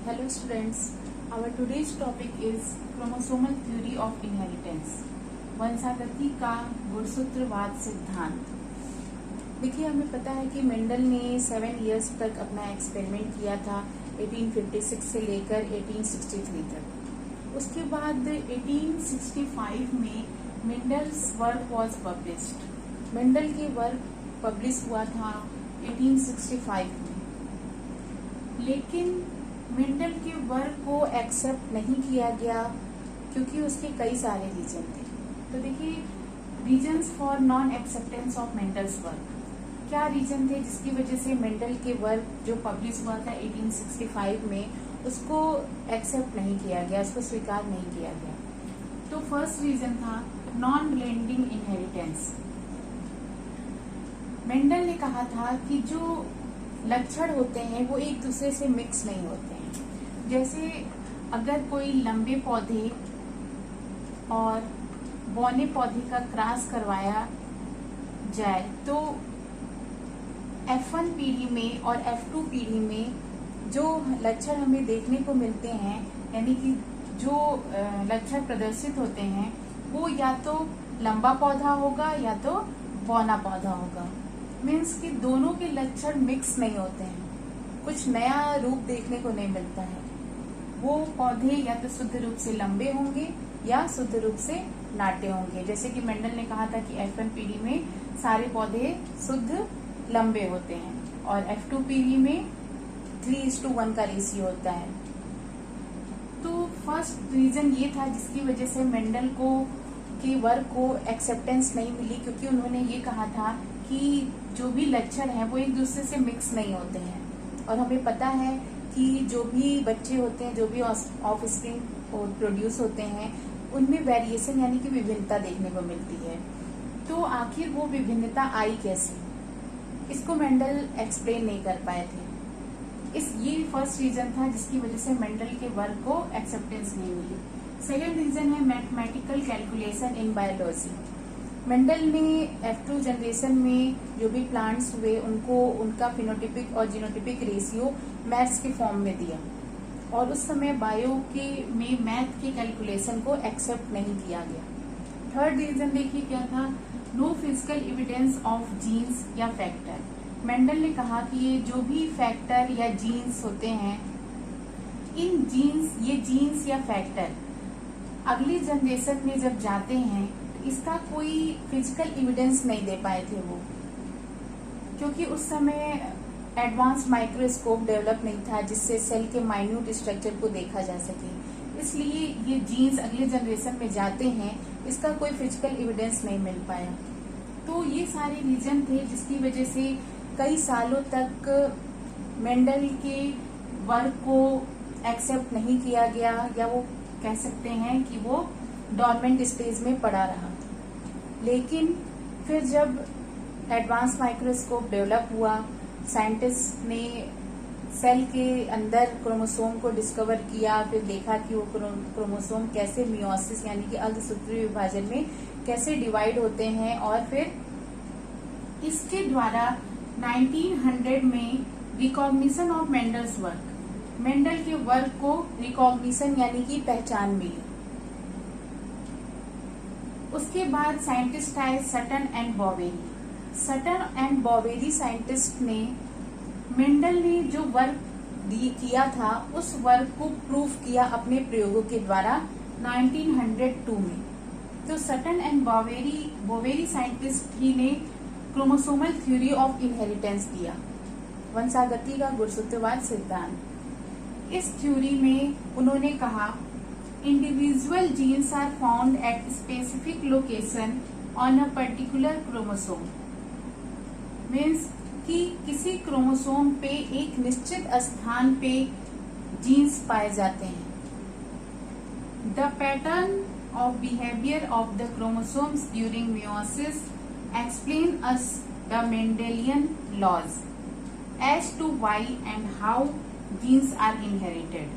Hello students, our today's topic is chromosomal theory of inheritance. वंशागति का गुणसूत्रवाद सिद्धांत। देखिए, हमें पता है कि मेंडल ने 7 इयर्स तक अपना एक्सपेरिमेंट किया था 1856 से लेकर 1863 तक। उसके बाद 1865 में Mendel's work was published. Mendel के वर्क पब्लिश हुआ था 1865 में, लेकिन मेंडल के वर्क को एक्सेप्ट नहीं किया गया क्योंकि उसके कई सारे रीजन थे। तो देखिए, reasons for non acceptance of Mendel's work, क्या रीजन थे जिसकी वजह से मेंडल के वर्क जो पब्लिश हुआ था 1865 में उसको एक्सेप्ट नहीं किया गया, उसको स्वीकार नहीं किया गया। तो फर्स्ट रीजन था नॉन ब्लेंडिंग इनहेरिटेंस। मेंडल ने कहा था कि जो लक्षण होते हैं वो एक दूसरे से मिक्स नहीं होते हैं। जैसे अगर कोई लंबे पौधे और बौने पौधे का क्रॉस करवाया जाए तो F1 पीढ़ी में और F2 पीढ़ी में जो लक्षण हमें देखने को मिलते हैं, यानी कि जो लक्षण प्रदर्शित होते हैं वो या तो लंबा पौधा होगा या तो बौना पौधा होगा। मीन्स कि दोनों के लक्षण मिक्स नहीं होते हैं, कुछ नया रूप देखने को नहीं मिलता है। वो पौधे या तो शुद्ध रूप से लंबे होंगे या शुद्ध रूप से नाटे होंगे। जैसे कि मेंडल ने कहा था कि F1 पीढ़ी में सारे पौधे शुद्ध लंबे होते हैं और F2 पीढ़ी में 3:1 का रेशियो होता है। तो फर्स्ट रीजन ये था जिसकी वजह से मेंडल के वर्क को एक्सेप्टेंस नहीं मिली, क्योंकि उन्होंने ये कहा था कि जो भी लक्षण है वो एक दूसरे से मिक्स नहीं होते हैं। और हमें पता है कि जो भी बच्चे होते हैं, जो भी ऑफस्प्रिंग प्रोड्यूस होते हैं, उनमें वेरिएशन यानी कि विभिन्नता देखने को मिलती है। तो आखिर वो विभिन्नता आई कैसे, इसको मेंडल एक्सप्लेन नहीं कर पाए थे। ये फर्स्ट रीजन था जिसकी वजह से मेंडल के वर्क को एक्सेप्टेंस नहीं मिली। सेकेंड रीजन है mathematical calculation in biology. Mendel ने F2 जनरेशन में जो भी प्लांट्स हुए उनको उनका फिनोटिपिक और जीनोटिपिक रेशियो मैथ्स के फॉर्म में दिया, और उस समय बायो में मैथ के कैलकुलेशन को एक्सेप्ट नहीं किया गया। थर्ड रीजन देखिए क्या था, no physical evidence of genes या फैक्टर। मेंडल ने कहा कि ये जो भी फैक्टर या जीन्स होते हैं, ये जीन्स या फैक्टर अगली जनरेशन में जब जाते हैं इसका कोई फिजिकल एविडेंस नहीं दे पाए थे वो, क्योंकि उस समय एडवांस माइक्रोस्कोप डेवलप नहीं था जिससे सेल के माइन्यूट स्ट्रक्चर को देखा जा सके। इसलिए ये जीन्स अगले जनरेशन में जाते हैं, इसका कोई फिजिकल एविडेंस नहीं मिल पाया। तो ये सारे रीजन थे जिसकी वजह से कई सालों तक मेंडल के वर्क को एक्सेप्ट नहीं किया गया, या वो कह सकते हैं कि वो डॉर्मेंट स्टेज में पड़ा रहा। लेकिन फिर जब एडवांस माइक्रोस्कोप डेवलप हुआ, साइंटिस्ट ने सेल के अंदर क्रोमोसोम को डिस्कवर किया, फिर देखा कि वो क्रोमोसोम कैसे मियोसिस यानी कि अर्धसूत्रीय विभाजन में कैसे डिवाइड होते हैं, और फिर इसके द्वारा 1900 में recognition of Mendel's work, Mendel के वर्क को रिकॉग्निशन यानी कि पहचान मिली। उसके बाद साइंटिस्ट आए Sutton and Boveri. Sutton and Boveri scientist ने मेंडल ने जो वर्क किया था उस वर्क को प्रूव किया अपने प्रयोगों के द्वारा 1902 में। तो सटन एंड बॉवेरी साइंटिस्ट ही ने क्रोमोसोमल थ्योरी ऑफ इनहेरिटेंस दिया, वंशागति का गुणसूत्रवाद सिद्धांत। इस थ्योरी में उन्होंने कहा individual genes are found at specific location on a particular chromosome. Means कि किसी क्रोमोसोम पे एक निश्चित स्थान पे जीन्स पाए जाते हैं। The pattern of behaviour of the chromosomes during meiosis explain us the Mendelian laws as to why and how genes are inherited.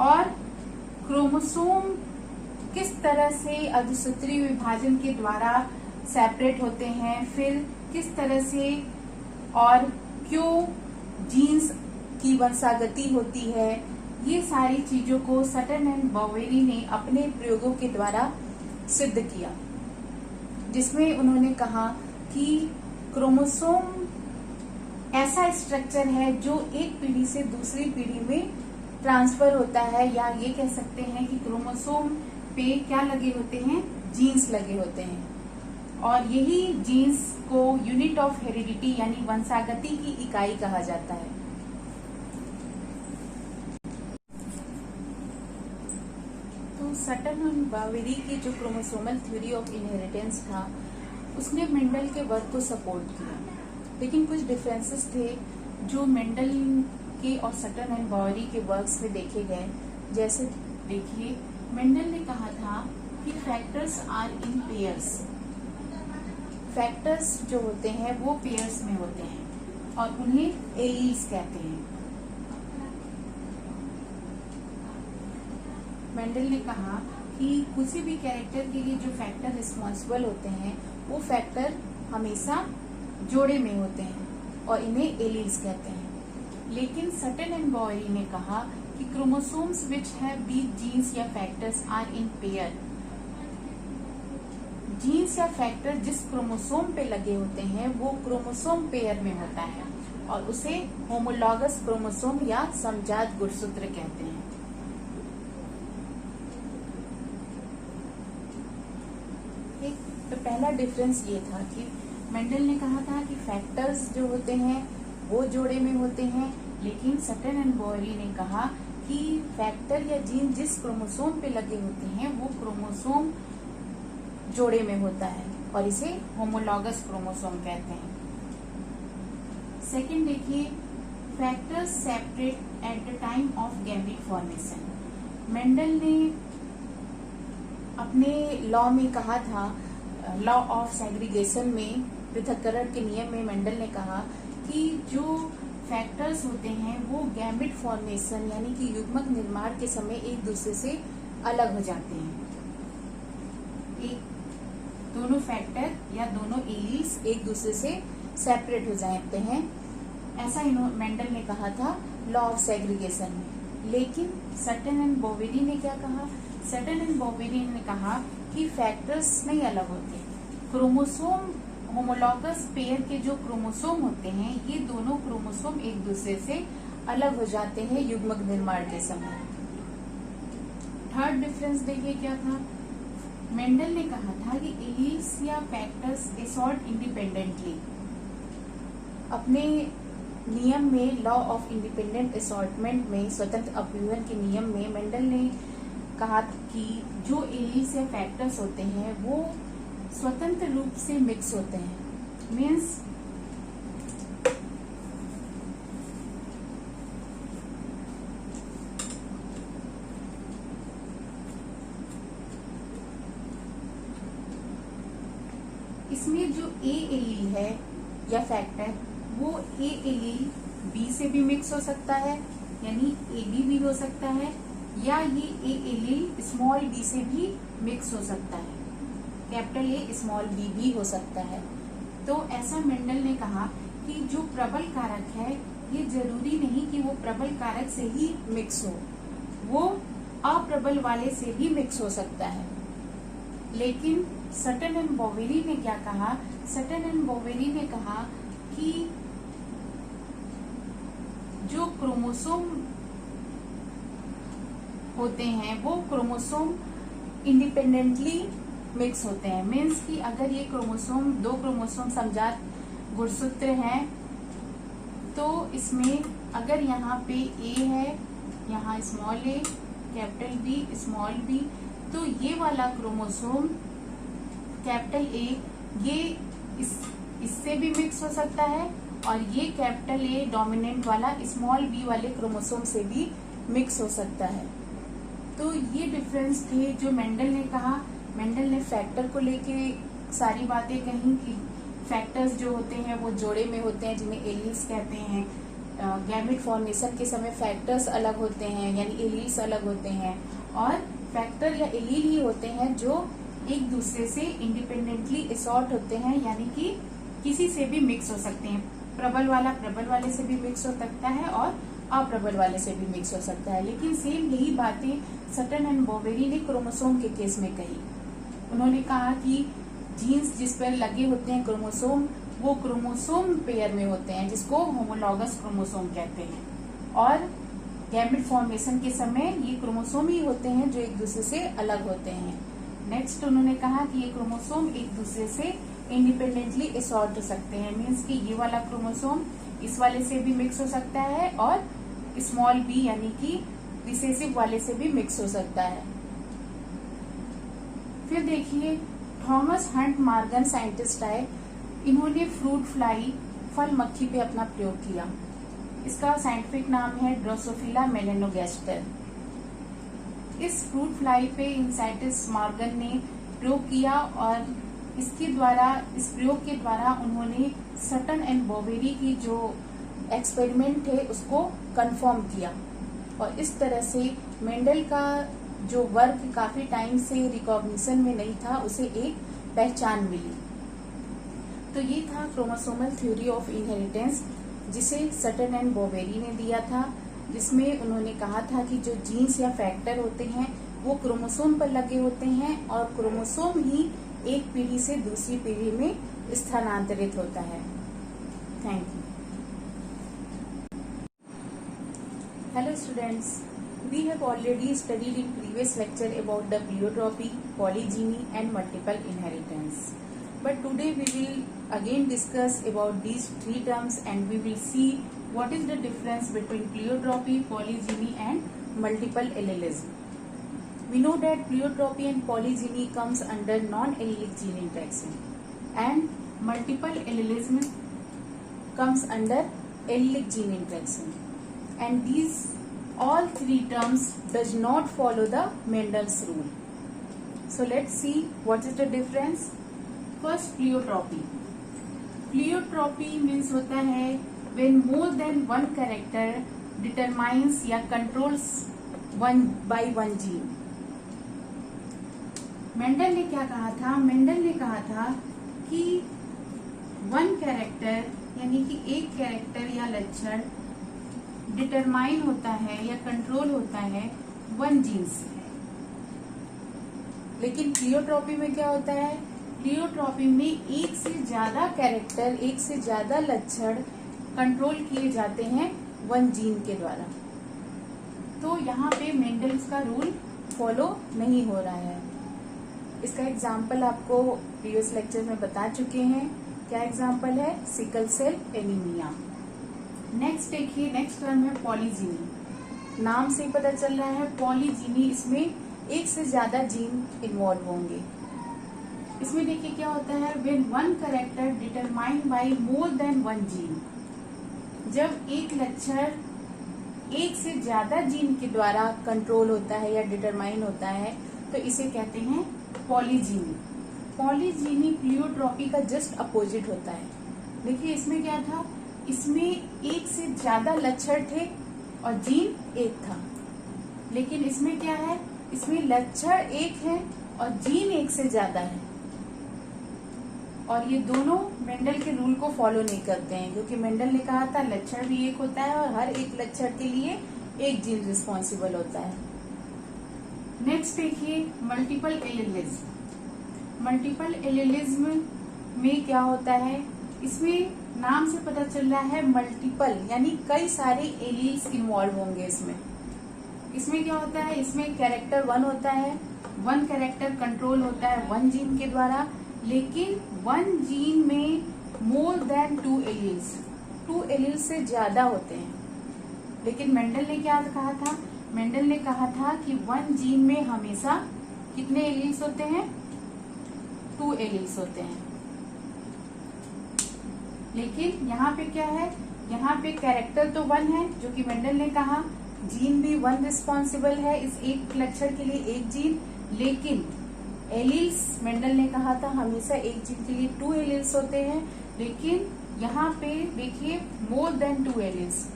और क्रोमोसोम किस तरह से अर्धसूत्रीय विभाजन के द्वारा सेपरेट होते हैं, फिर किस तरह से और क्यों जीन्स की वंशागति होती है, ये सारी चीजों को सटन एंड बोवेरी ने अपने प्रयोगों के द्वारा सिद्ध किया, जिसमें उन्होंने कहा कि क्रोमोसोम ऐसा स्ट्रक्चर है जो एक पीढ़ी से दूसरी पीढ़ी में ट्रांसफर होता है, या ये कह सकते हैं कि क्रोमोसोम पे क्या लगे होते हैं, जीन्स लगे होते हैं, और यही जीन्स को यूनिट ऑफ हेरिडिटी यानी वंशागति की इकाई कहा जाता है। तो सटन एंड बोवेरी की जो क्रोमोसोमल थ्योरी ऑफ इनहेरिटेंस था, उसने मेंडल के वर्क को सपोर्ट किया, लेकिन कुछ डिफरेंसेस थे जो मेंडल के और सटन एंड बोवेरी के वर्क्स में देखे गए। जैसे देखिए, मेंडल ने कहा था कि factors are in pairs, factors जो होते हैं वो पेयर्स में होते हैं और उन्हें एलील्स कहते हैं। मेंडल ने कहा कि किसी भी कैरेक्टर के लिए जो फैक्टर रिस्पॉन्सिबल होते हैं वो फैक्टर हमेशा जोड़े में होते हैं और इन्हें एलील्स कहते हैं। लेकिन सटन एंड बोवेरी ने कहा कि chromosomes which have beat genes या factors are in pair, genes या फैक्टर जिस क्रोमोसोम पे लगे होते हैं वो क्रोमोसोम पेयर में होता है और उसे होमोलॉगस क्रोमोसोम या समजात गुणसूत्र कहते हैं। तो पहला डिफरेंस ये था कि मेंडल ने कहा था कि फैक्टर्स जो होते हैं वो जोड़े में होते हैं, लेकिन सटन एंड बोवेरी ने कहा कि फैक्टर या जीन जिस क्रोमोसोम पे लगे होते हैं वो क्रोमोसोम जोड़े में होता है और इसे होमोलॉगस क्रोमोसोम कहते हैं। सेकंड देखिए, factors separate at the time of gamete formation. Mendel ने अपने लॉ में कहा था, लॉ ऑफ सेग्रीगेशन में, पृथक्करण के नियम में मेंडल ने कहा कि जो फैक्टर्स होते हैं वो गैमेट फॉर्मेशन यानी कि युग्मक निर्माण के समय एक दूसरे से अलग हो जाते हैं। एक दोनों फैक्टर या दोनों एलील्स एक दूसरे से सेपरेट हो जाते हैं, ऐसा मेंडल ने कहा था लॉ ऑफ सेग्रीगेशन में। लेकिन सटन एंड बोवेरी ने क्या कहा, सटन एंड बोवेरी ने कहा कि फैक्टर्स नहीं अलग होते, क्रोमोसोम होमोलॉगस पेयर के जो क्रोमोसोम होते हैं ये दोनों क्रोमोसोम एक दूसरे से अलग हो जाते हैं युग्मक निर्माण के समय। थर्ड डिफरेंस देखिए क्या था, मेंडल ने कहा था कि एलील्स या फैक्टर्स असॉर्ट इंडिपेंडेंटली। अपने नियम में लॉ ऑफ इंडिपेंडेंट असॉर्टमेंट में, स्वतंत्र अपव्यूहन के नियम में मेंडल ने कहा कि जो एलील्स या फैक्टर्स होते हैं वो स्वतंत्र रूप से मिक्स होते हैं। मीन्स इसमें जो ए एलील है या फैक्टर वो ए एलील बी से भी मिक्स हो सकता है, यानी ए बी भी हो सकता है, या ये ए एलील स्मॉल बी से भी मिक्स हो सकता है, कैपिटल ए स्मॉल बी भी हो सकता है। तो ऐसा मेंडल ने कहा कि जो प्रबल कारक है ये जरूरी नहीं कि वो प्रबल कारक से ही मिक्स हो, वो अप्रबल वाले से भी मिक्स हो सकता है। लेकिन सटन एंड बोवेरी ने क्या कहा, सटन एंड बोवेरी ने कहा कि जो क्रोमोसोम होते हैं वो क्रोमोसोम इंडिपेंडेंटली मिक्स होते हैं। मीन्स कि अगर ये क्रोमोसोम, दो क्रोमोसोम समजात गुणसूत्र हैं तो इसमें अगर यहाँ पे ए है, यहाँ स्मॉल ए, कैपिटल बी, स्मॉल बी, तो ये वाला क्रोमोसोम कैपिटल ए ये इससे भी मिक्स हो सकता है और ये कैपिटल ए डोमिनेंट वाला स्मॉल बी वाले क्रोमोसोम से भी मिक्स हो सकता है। तो ये डिफरेंस थे जो मेंडल ने कहा। मेंडल ने फैक्टर को लेके सारी बातें कही कि फैक्टर्स जो होते हैं वो जोड़े में होते हैं जिन्हें एलील्स कहते हैं। गैमेट फॉर्मेशन के समय फैक्टर्स अलग होते हैं यानी एलील्स अलग होते हैं, और फैक्टर या एलील ही होते हैं जो एक दूसरे से इंडिपेंडेंटली असॉर्ट होते हैं, यानी कि किसी से भी मिक्स हो सकते हैं। प्रबल वाला प्रबल वाले से भी मिक्स हो सकता है और अप्रबल वाले से भी मिक्स हो सकता है। लेकिन सेम यही बातें सटन एंड बोवेरी ने क्रोमोसोम के केस में कही। उन्होंने कहा कि जीन्स जिस पर लगे होते हैं क्रोमोसोम, वो क्रोमोसोम पेयर में होते हैं, जिसको होमोलॉगस क्रोमोसोम कहते हैं, और गैमेट फॉर्मेशन के समय ये क्रोमोसोम ही होते हैं जो एक दूसरे से अलग होते हैं। नेक्स्ट उन्होंने कहा कि ये क्रोमोसोम एक दूसरे से इंडिपेंडेंटली असॉर्ट हो सकते हैं, मीन्स कि ये वाला क्रोमोसोम इस वाले से भी मिक्स हो सकता है और स्मॉल बी यानी कि रिसेसिव वाले से भी मिक्स हो सकता है। फिर देखिए थॉमस हंट मॉर्गन साइंटिस्ट आए, इन्होंने फ्रूट फ्लाई फल मक्खी पे अपना प्रयोग किया। इसका साइंटिफिक नाम है ड्रोसोफिला मेलेनोगैस्टर। इस फ्रूट फ्लाई पे इन साइंटिस्ट मॉर्गन ने प्रयोग किया और इस प्रयोग के द्वारा उन्होंने सटन एंड बोवेरी की जो एक्सपेरिमेंट थे उसको कंफर्म किया, और इस तरह से मेंडल का जो वर्क काफी टाइम से रिकॉग्निशन में नहीं था, उसे एक पहचान मिली। तो ये था क्रोमोसोमल थ्योरी ऑफ इनहेरिटेंस, जिसे सटन एंड बोवेरी ने दिया था, जिसमें उन्होंने कहा था कि जो जीन्स या फैक्टर होते हैं वो क्रोमोसोम पर लगे होते हैं और क्रोमोसोम ही एक पीढ़ी से दूसरी पीढ़ी में स्थानांतरित होता है। Thank you. Hello students, we have already studied in previous lecture about the pleiotropy, polygyny and multiple inheritance. But today we will again discuss about these three terms and we will see what is the difference between pleiotropy, polygyny and multiple allelism. We know that pleiotropy and polygyny comes under non-allelic gene interaction and multiple allelism comes under allelic gene interaction, and these all three terms does not follow the Mendel's rule. So let's see what is the difference. First, pleiotropy. Pleiotropy means होता है when more than one character determines या controls one by one gene. Mendel ने क्या कहा था? Mendel ने कहा था कि वन कैरेक्टर यानी कि एक कैरेक्टर या लक्षण डिटरमाइन होता है या कंट्रोल होता है वन जीन से। लेकिन प्लियोट्रॉपी में क्या होता है? प्लियोट्रॉपी में एक से ज्यादा कैरेक्टर, एक से ज्यादा लक्षण कंट्रोल किए जाते हैं वन जीन के द्वारा। तो यहाँ पे मेंडल्स का रूल फॉलो नहीं हो रहा है। इसका एग्जाम्पल आपको प्रीवियस लेक्चर में बता चुके हैं। क्या एग्जाम्पल है? Sickle cell anaemia. नेक्स्ट देखिए, नेक्स्ट टर्म है पॉलीजीनी। नाम से ही पता चल रहा है पॉलीजीनी, इसमें एक से ज्यादा जीन इन्वॉल्व होंगे। इसमें देखिए क्या होता है, when one character determined by more than one gene. जब एक लक्षण एक से ज्यादा जीन के द्वारा कंट्रोल होता है या डिटरमाइन होता है तो इसे कहते हैं पॉलीजीनी। पॉलीजीनी प्लियोट्रॉपी का जस्ट अपोजिट होता है। देखिए इसमें क्या था, इसमें एक से ज्यादा लक्षण थे और जीन एक था। लेकिन इसमें क्या है, इसमें लक्षण एक है और जीन एक से ज्यादा है, और ये दोनों मेंडल के रूल को फॉलो नहीं करते हैं, क्योंकि मेंडल ने कहा था लक्षण भी एक होता है और हर एक लक्षण के लिए एक जीन रिस्पॉन्सिबल होता है। नेक्स्ट देखिए मल्टीपल एलेलिज्म। मल्टीपल एलेलिज्म में क्या होता है, इसमें नाम से पता चल रहा है मल्टीपल यानी कई सारे एलील्स इन्वॉल्व होंगे। इसमें क्या होता है, इसमें कैरेक्टर वन होता है, वन कैरेक्टर कंट्रोल होता है वन जीन के द्वारा, लेकिन वन जीन में more than two alleles, two alleles से ज्यादा होते हैं। लेकिन मेंडल ने क्या कहा था, मेंडल ने कहा था कि वन जीन में हमेशा कितने एलील्स होते हैं, टू एलील्स होते हैं। लेकिन यहाँ पे क्या है, यहाँ पे कैरेक्टर तो वन है, जो कि मेंडल ने कहा, जीन भी वन रिस्पॉन्सिबल है इस एक लक्षण के लिए एक जीन, लेकिन एलील्स मेंडल ने कहा था हमेशा एक जीन के लिए टू एलील्स होते हैं। लेकिन यहाँ पे देखिए more than two alleles,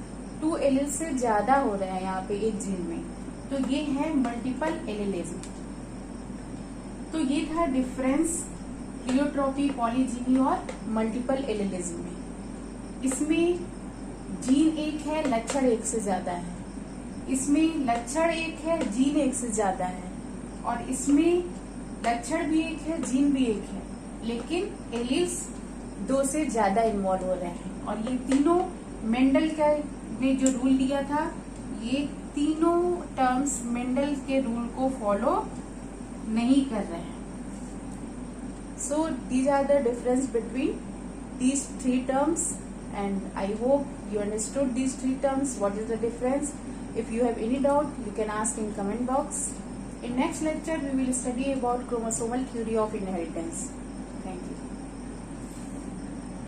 two alleles से ज्यादा हो रहा है यहाँ पे एक जीन में, तो ये है मल्टीपल एलेलिज्म। तो ये था डिफरेंस प्लियोट्रॉपी, पॉलीजीनी और मल्टीपल एलेलिज्म में। इसमें जीन एक है, लक्षण एक से ज्यादा है। इसमें लक्षण एक है, जीन एक से ज्यादा है, और इसमें लक्षण भी एक है, जीन भी एक है, लेकिन एलील्स 2 से ज्यादा इन्वॉल्व हो रहे हैं। और ये तीनों मेंडल ने जो रूल दिया था, ये तीनों टर्म्स मेंडल के रूल को फॉलो नहीं कर रहे हैं। So these are the difference between these 3 terms, and I hope you understood these 3 terms. What is the difference? If you have any doubt, you can ask in comment box. In next lecture, we will study about chromosomal theory of inheritance.